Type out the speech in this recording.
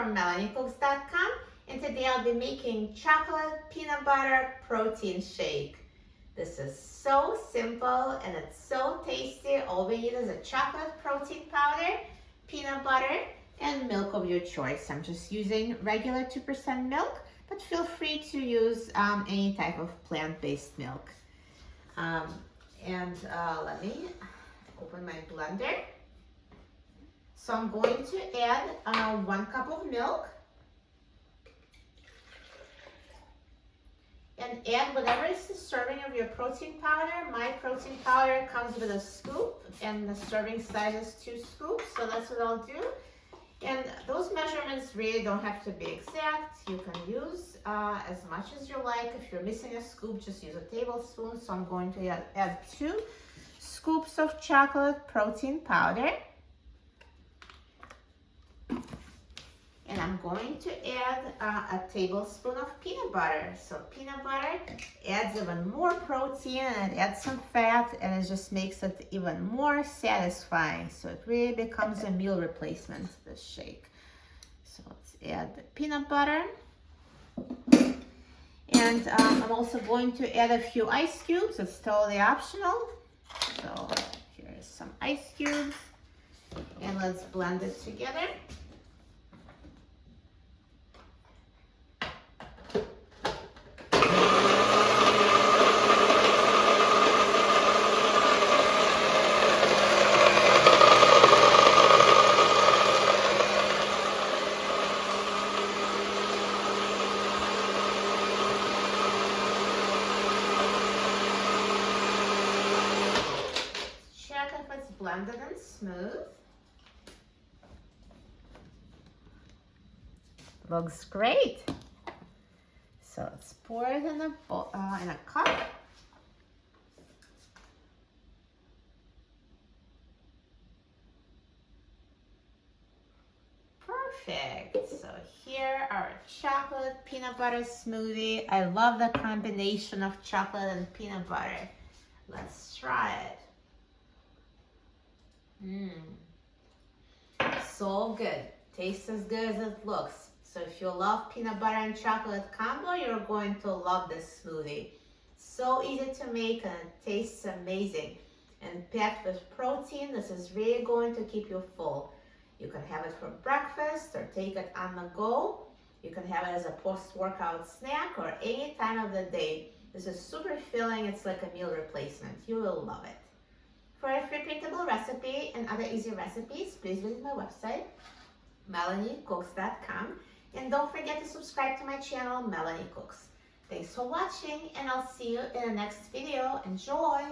from melaniecooks.com, and today I'll be making chocolate peanut butter protein shake. This is so simple and it's so tasty. All we need is a chocolate protein powder, peanut butter, and milk of your choice. I'm just using regular 2% milk, but feel free to use any type of plant-based milk. Let me open my blender. So I'm going to add 1 cup of milk and add whatever is the serving of your protein powder. My protein powder comes with a scoop and the serving size is 2 scoops, so that's what I'll do. And those measurements really don't have to be exact. You can use as much as you like. If you're missing a scoop, just use a tablespoon. So I'm going to add 2 scoops of chocolate protein powder. And I'm going to add a tablespoon of peanut butter. So peanut butter adds even more protein and it adds some fat and it just makes it even more satisfying. So it really becomes a meal replacement, this shake. So let's add the peanut butter. And I'm also going to add a few ice cubes. It's totally optional. So here's some ice cubes. And let's blend it together. Check if it's blended and smooth. Looks great. So let's pour it in a cup. Perfect. So here our chocolate peanut butter smoothie. I love the combination of chocolate and peanut butter. Let's try it. So good. Tastes as good as it looks. So if you love peanut butter and chocolate combo, you're going to love this smoothie. So easy to make and it tastes amazing. And packed with protein, this is really going to keep you full. You can have it for breakfast or take it on the go. You can have it as a post-workout snack or any time of the day. This is super filling. It's like a meal replacement. You will love it. For a free printable recipe and other easy recipes, please visit my website, melaniecooks.com. And don't forget to subscribe to my channel, Melanie Cooks. Thanks for watching, and I'll see you in the next video. Enjoy!